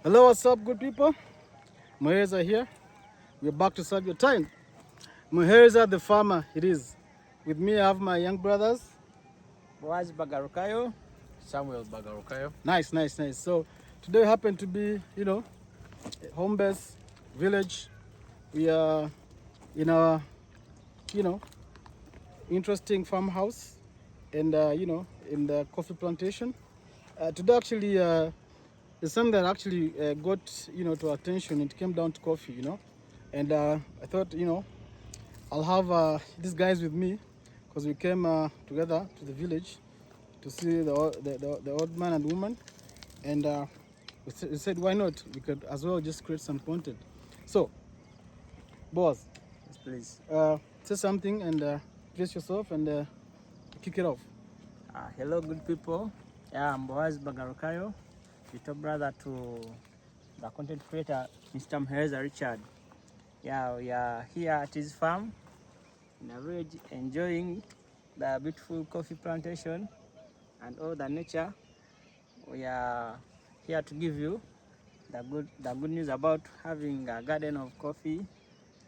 Hello, what's up, good people? Muhereza here. We're back to serve your time. MuherezaDeFama, it is. With me, I have my young brothers. Boaz Bagarukayo. Samuel Bagarukayo. Nice. So today happen to be, home base, village. We are in a, interesting farmhouse and, in the coffee plantation. Today actually is something that actually got, to attention. It came down to coffee, And I thought, I'll have these guys with me because we came together to the village to see the old man and woman, and we said why not? We could as well just create some content. So, boss, Yes, please. say something and place yourself and kick it off. Hello, good people. Yeah, I'm Boaz Bagarukayo, little brother to the content creator, Mr. Muhereza Richard. Yeah, we are here at his farm in a village enjoying the beautiful coffee plantation and all the nature. We are here to give you the good news about having a garden of coffee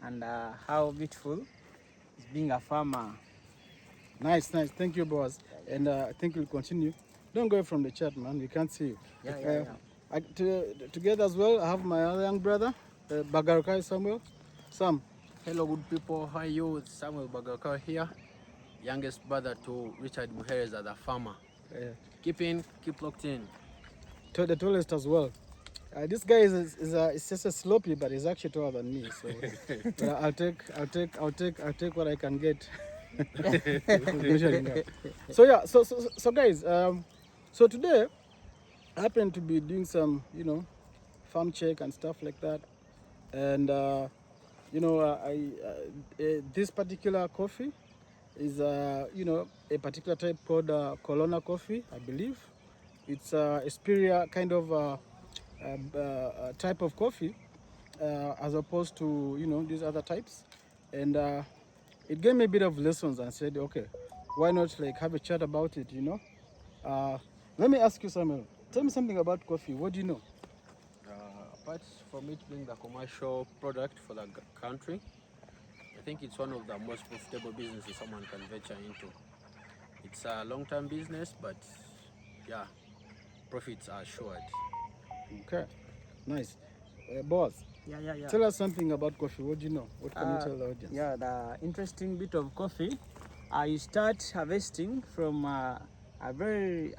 and how beautiful is being a farmer. Nice. Thank you, boss. And I think we'll continue. Don't go from the chat, man. We can't see you. Yeah. Together as well, I have my other young brother, Bagarukai Samuel. Sam. Hello, good people. How are you? Samuel Bagarukayo here, youngest brother to Richard MuherezaDeFama. Keep locked in. To the tallest as well. This guy is just a sloppy, but he's actually taller than me. So but I'll take what I can get. So yeah, so guys, so today I happen to be doing some, farm check and stuff like that, and this particular coffee is a particular type called Colonna coffee, I believe. It's a superior kind of type of coffee as opposed to these other types, and it gave me a bit of lessons and said, okay, why not have a chat about it? Let me ask you, Samuel. Tell me something about coffee. What do you know? Apart from it being the commercial product for the country, I think it's one of the most profitable businesses someone can venture into. It's a long-term business, but yeah, profits are assured. Okay, nice. Boss, Yeah. tell us something about coffee. What do you know? What can you tell the audience? Yeah, the interesting bit of coffee, you start harvesting from a very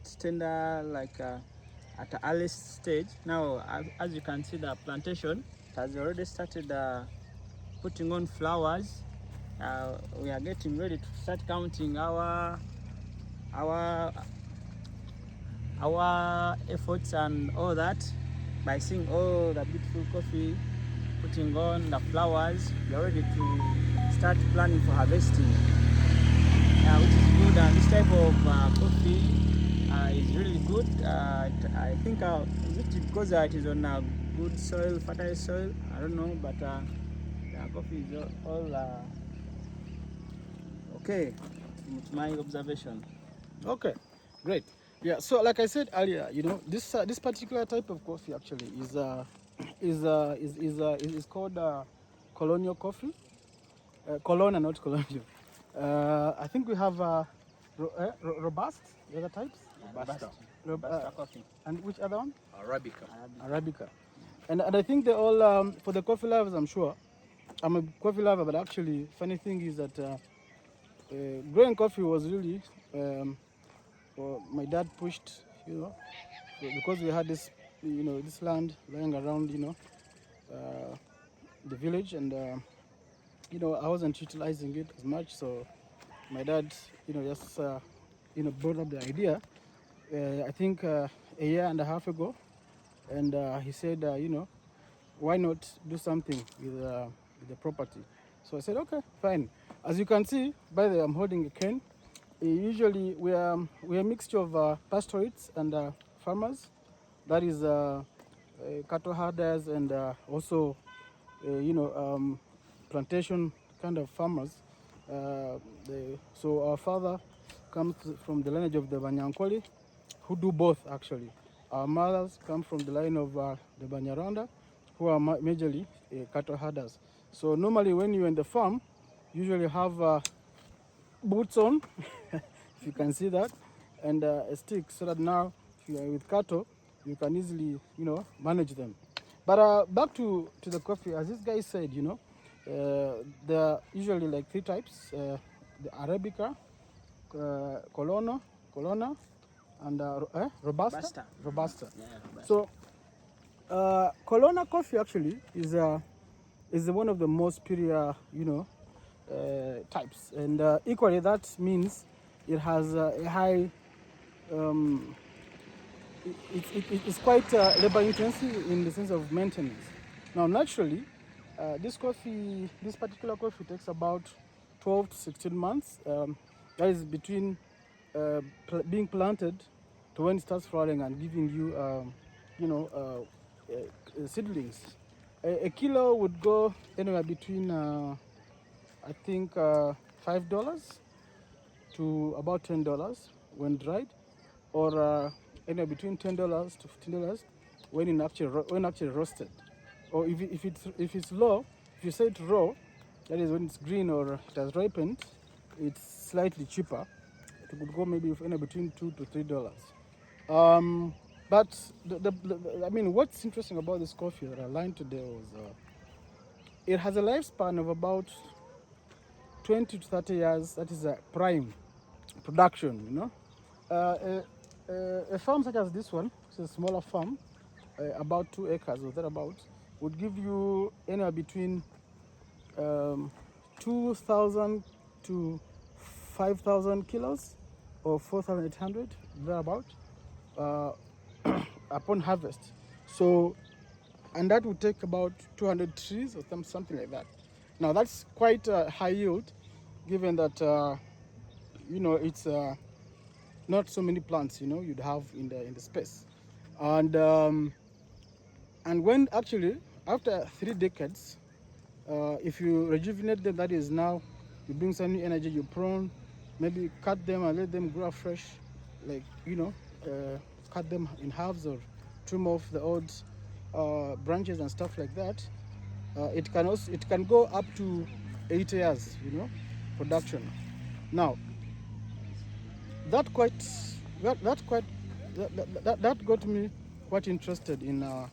standard, at the early stage. Now, as you can see, the plantation has already started putting on flowers. We are getting ready to start counting our efforts and all that by seeing all the beautiful coffee putting on the flowers. We are ready to start planning for harvesting, which is good. And this type of coffee is really good. I think is it because it is on a good soil, fertile soil? I don't know, but the coffee is all okay. It's my observation. Okay, great. Yeah, so like I said earlier, this particular type of coffee actually is called colonial coffee. Colonna, not colonial. I think we have robust. The other types. Robusta coffee. And which other one? Arabica. And I think they all for the coffee lovers. I'm sure. I'm a coffee lover, but actually, funny thing is that growing coffee was really. My dad pushed, because we had this, this land lying around, the village, and I wasn't utilizing it as much. So my dad, just brought up the idea. I think a year and a half ago, and he said, why not do something with the property? So I said, okay, fine. As you can see, by the way, I'm holding a cane. Usually we are a mixture of pastoralists and farmers. That is cattle herders and also plantation kind of farmers. So our father comes from the lineage of the Banyankoli, who do both actually. Our mothers come from the line of the Banyarwanda, who are majorly cattle herders. So normally when you're in the farm, you usually have boots on, if you can see that, and a stick, so that now if you are with cattle, you can easily, manage them. But back to the coffee, as this guy said, there are usually like 3 types: the Arabica, Colonna, and Robusta. Robusta. Robusta. Yeah, Robusta. So Colonna coffee actually is one of the most superior, types, and equally that means it has a high. It's quite labor intensive in the sense of maintenance. Now, naturally, this particular coffee takes about 12 to 16 months. That is between being planted to when it starts flowering and giving you, seedlings. A kilo would go anywhere between, I think, $5 to about $10 when dried, or anywhere between $10 to $15 when actually roasted. Or if it's low, if you say it's raw, that is when it's green or it has ripened, it's slightly cheaper. It would go maybe anywhere between $2 to $3. But what's interesting about this coffee that I learned today was it has a lifespan of about 20 to 30 years. That is a prime production. A farm such as this one, it's a smaller farm, about 2 acres or thereabouts, would give you anywhere between 2,000 to 5,000 kilos or 4,800 thereabout upon harvest. So, and that would take about 200 trees or something like that. Now that's quite a high yield, given that it's not so many plants you'd have in the space, and when actually after 3 decades, if you rejuvenate them, that is now you bring some new energy, you prune, maybe cut them and let them grow fresh, like cut them in halves or trim off the old branches and stuff like that. It can go up to 8 years, production. Now that got me quite interested in the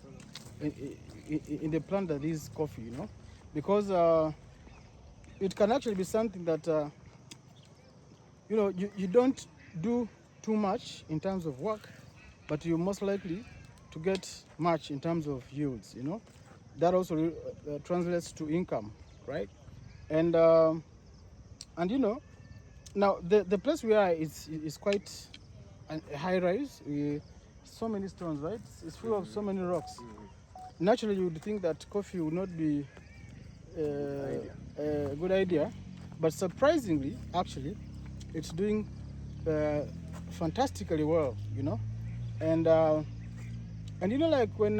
plant that is coffee, because it can actually be something that you don't do too much in terms of work, but you're most likely to get much in terms of yields. That also translates to income, right? And now the place we are is quite a high rise. So many stones, right? It's full of so many rocks. Naturally, you would think that coffee would not be a good idea, but surprisingly, actually, it's doing fantastically well, and like when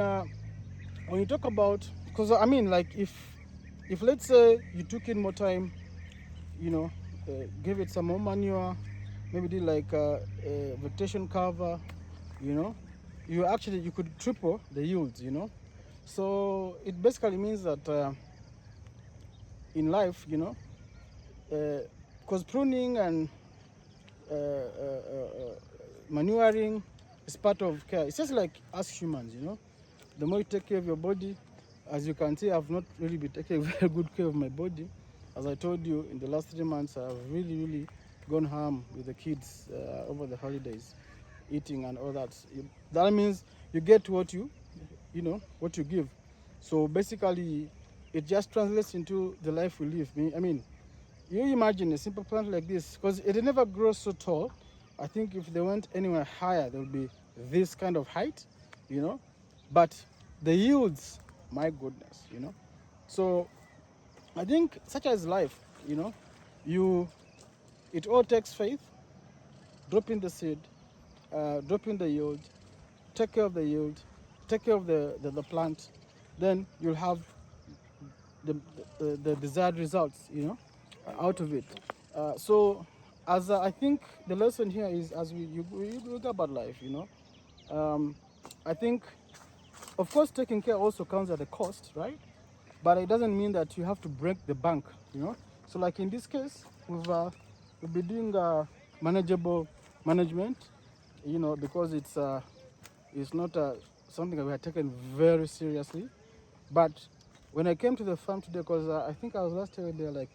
you talk about, because like if let's say you took in more time, give it some more manure, maybe did like a vegetation cover, you could triple the yields, So it basically means that in life, because pruning and manuring is part of care. It's just like us humans, the more you take care of your body, as you can see, I've not really been taking very good care of my body. As I told you, in the last 3 months, I've really gone ham with the kids over the holidays, eating and all that. That means you get what you give. So basically, it just translates into the life we live. You imagine a simple plant like this, because it never grows so tall. I think if they went anywhere higher, there would be this kind of height, But the yields, my goodness, So I think such as life, it all takes faith, dropping the seed, dropping the yield, take care of the yield, take care of the plant, then you'll have the desired results, out of it. So as I think the lesson here is, as we look about life, I think, of course, taking care also comes at a cost, right? But it doesn't mean that you have to break the bank, you know. So like in this case, we've been doing manageable management, you know, because it's not something that we had taken very seriously. But when I came to the farm today, because I think I was last year there like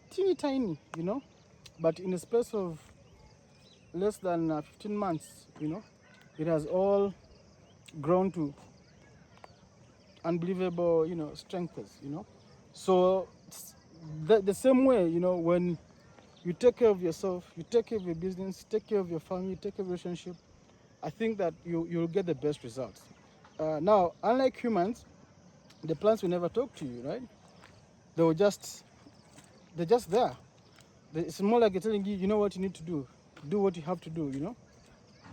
teeny tiny, you know, but in the space of less than 15 months, you know, it has all grown to unbelievable, you know, strengths, you know. So the same way, you know, when you take care of yourself, you take care of your business, take care of your family, take care of your relationship, I think that you'll get the best results. Now, unlike humans, the plants will never talk to you, right? They will they're just there. It's more like they're telling you, you know what you need to do what you have to do, you know.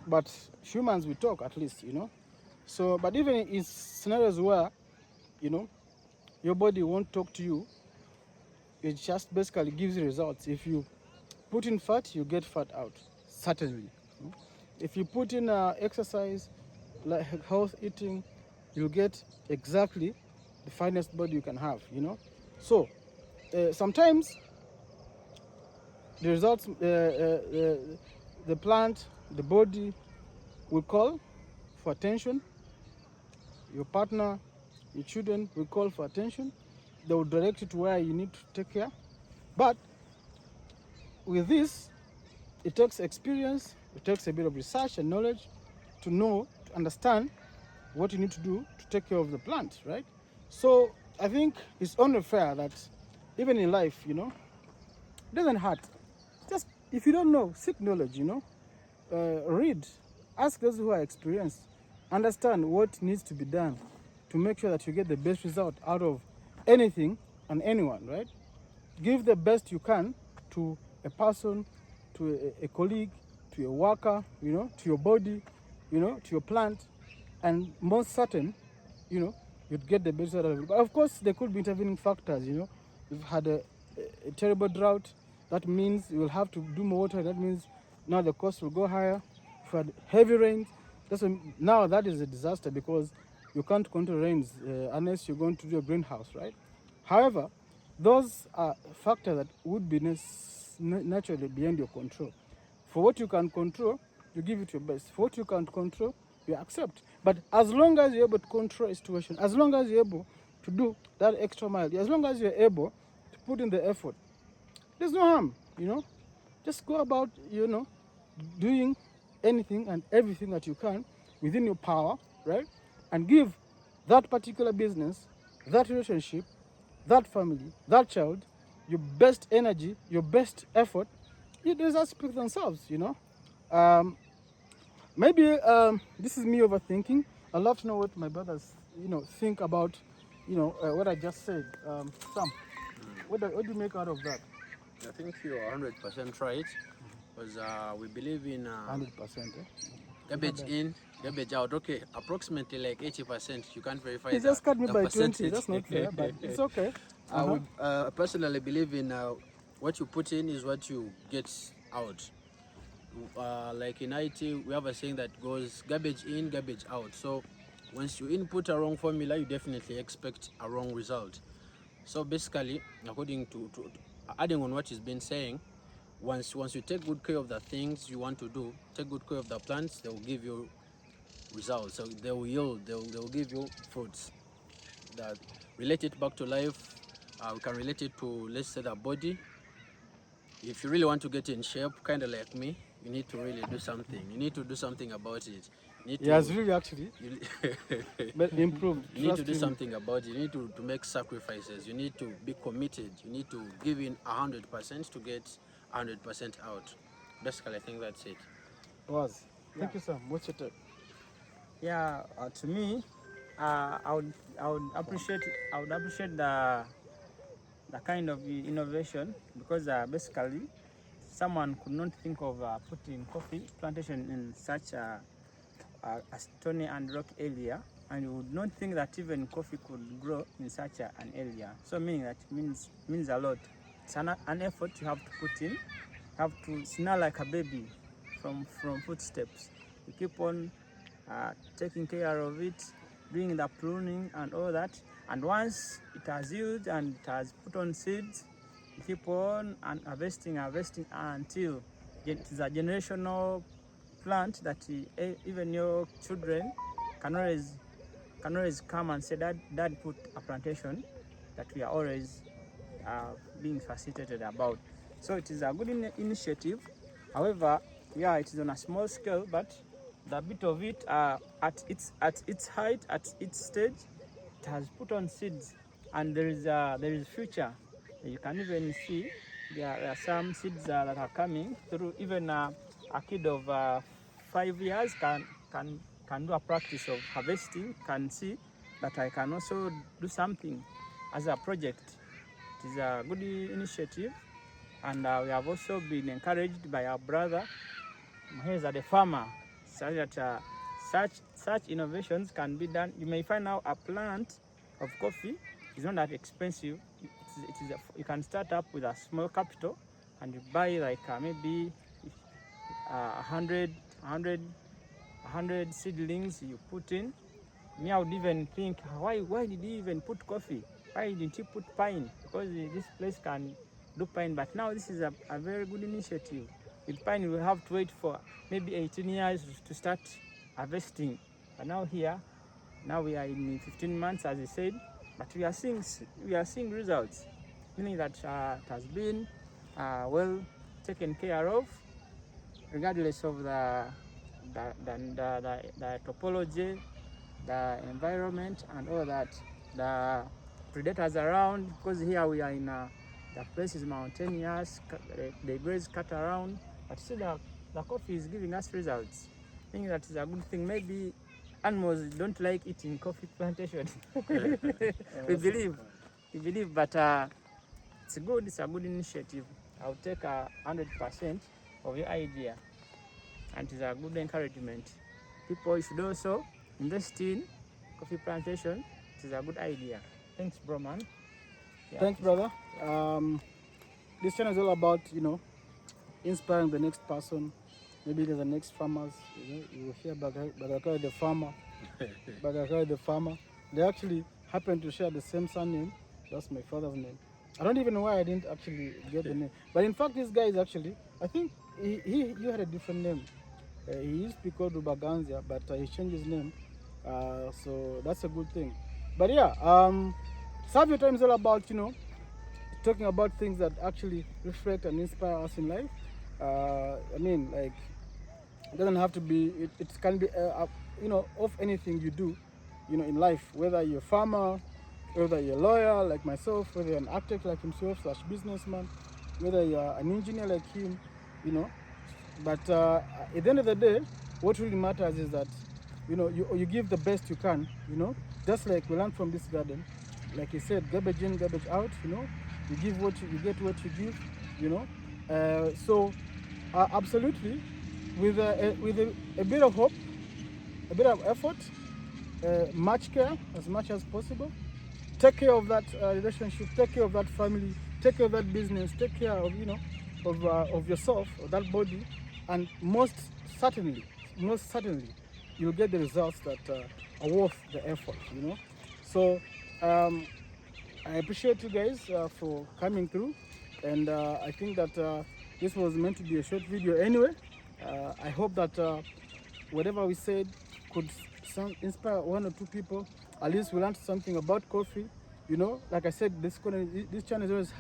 But humans will talk at least, you know. So, but even in scenarios where, you know, your body won't talk to you, it just basically gives you results. If you put in fat, you get fat out, certainly. If you put in exercise, like health eating, you'll get exactly the finest body you can have, you know. So sometimes the results, the plant, the body will call for attention. Your partner, your children will call for attention. They will direct you to where you need to take care. But with this, it takes experience, it takes a bit of research and knowledge to know, to understand what you need to do to take care of the plant, right? So I think it's only fair that even in life, you know, it doesn't hurt. Just if you don't know, seek knowledge, you know, read, ask those who are experienced, understand what needs to be done to make sure that you get the best result out of anything and anyone, right? Give the best you can to a person, to a colleague, to a worker, you know, to your body, you know, to your plant, and most certain, you know, you'd get the best out of it. But of course, there could be intervening factors, you know. You've had a terrible drought, that means you will have to do more water, that means now the cost will go higher. If you had heavy rains, now that is a disaster because you can't control rains unless you're going to do a greenhouse, right? However, those are factors that would be naturally beyond your control. For what you can control, you give it your best. For what you can't control, you accept. But as long as you're able to control a situation, as long as you're able to do that extra mile, as long as you're able to put in the effort, there's no harm, you know. Just go about, you know, doing anything and everything that you can within your power, right? And give that particular business, that relationship, that family, that child, your best energy, your best effort. The results speak themselves, you know. Maybe this is me overthinking. I'd love to know what my brothers, you know, think about, you know, what I just said. Sam, what do you make out of that? I think you're 100% right, because we believe in 100%. garbage in, garbage out. Okay, approximately like 80%. You can't verify He just cut me the by percentage. 20. That's not fair, but it's okay. We personally believe in what you put in is what you get out. Like in IT, we have a saying that goes garbage in, garbage out. So once you input a wrong formula, you definitely expect a wrong result. So basically, according to adding on what he's been saying, once you take good care of the things you want to do, take good care of the plants, they will give you results. So they will yield, they will give you fruits. That relate it back to life. We can relate it to, let's say, the body. If you really want to get in shape, kind of like me, you need to really do something. You need to do something about it. Yes, really, actually. But improved. You need to do something about it. You need to make sacrifices. You need to be committed. You need to give in 100% to get 100% out. Basically, I think that's it. Thank you, Sam. What's your take? Yeah, to me, I would appreciate the kind of innovation, because basically someone could not think of putting coffee plantation in such a stony and rock area, and you would not think that even coffee could grow in such an area. So meaning that means a lot. It's an effort you have to put in. You have to, it's not like a baby from footsteps. You keep on taking care of it, doing the pruning and all that. And once it has yielded and it has put on seeds, you keep on and harvesting until it is a generational plant that even your children can always come and say, Dad put a plantation that we are always being facilitated about. So it is a good initiative. However, yeah, it is on a small scale, but the bit of it at its height, at its stage, it has put on seeds, and there is future. You can even see there are some seeds that are coming through. Even a kid of 5 years can do a practice of harvesting, can see that I can also do something as a project. It is a good initiative, and we have also been encouraged by our brother MuherezaDeFama, so that such innovations can be done. You may find out a plant of coffee is not that expensive. You can start up with a small capital and you buy like maybe 100 seedlings you put in. Me, I would even think, why did you even put coffee? Why didn't you put pine? Because this place can do pine. But now this is a very good initiative. With pine, you will have to wait for maybe 18 years to start harvesting. But now here, now we are in 15 months, as I said, but we are seeing results, meaning that it has been well taken care of, regardless of the topology, the environment, and all that. The predators around, because here we are in the place is mountainous, the grass cut around, but still the coffee is giving us results. I think that is a good thing. Maybe animals don't like eating coffee plantation. we believe, but it's a good initiative. I'll take 100% of your idea, and it's a good encouragement. People should also invest in coffee plantation. It is a good idea. Thanks, bro, man. Yeah. Thanks, brother. This channel is all about, inspiring the next person. Maybe there's the next farmers. You will hear Bagarakaya the farmer. Bagarakaya the farmer. They actually happen to share the same surname. That's my father's name. I don't even know why I didn't actually get the name. But in fact, this guy is actually, I think you had a different name. He used to be called Rubaganzia, but he changed his name. So that's a good thing. But yeah, Savio Time is all about, talking about things that actually reflect and inspire us in life. I mean, like, it doesn't have to be, it can be, of anything you do, in life, whether you're a farmer, whether you're a lawyer like myself, whether you're an architect like himself / businessman, whether you're an engineer like him, But at the end of the day, what really matters is that, you give the best you can, just like we learned from this garden. Like he said, garbage in, garbage out, you give what you get what you give, So absolutely, with a bit of hope, a bit of effort, much care, as much as possible, take care of that relationship, take care of that family, take care of that business, take care of, of yourself, of that body, and most certainly, you'll get the results that are worth the effort, So I appreciate you guys for coming through, and I think that this was meant to be a short video anyway. I hope that whatever we said could inspire 1 or 2 people. At least we learned something about coffee. Like I said, this channel is always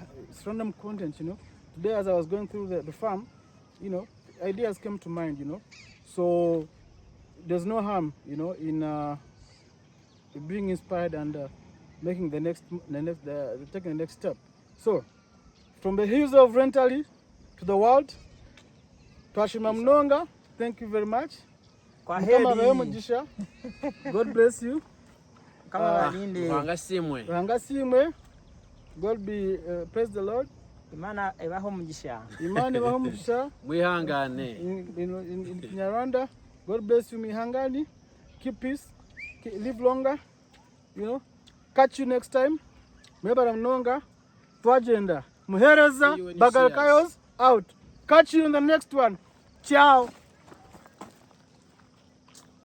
random content. Today, as I was going through the farm, ideas came to mind. So there's no harm, in being inspired and making taking the next step. So, from the hills of Rentali to the world, Twashima Mnonga, thank you very much. God bless you. Wangasimwe. God be praise the Lord. Imana ebaho mugisha. Imana ebaho mugisha. Mwihangane. In Kinyarwanda, God bless you, Mihangani. Keep peace. Live longer. Catch you next time. Mwebara Mnonga. Twagenda. Muhereza Bagarakayos out. Catch you in the next one. Ciao.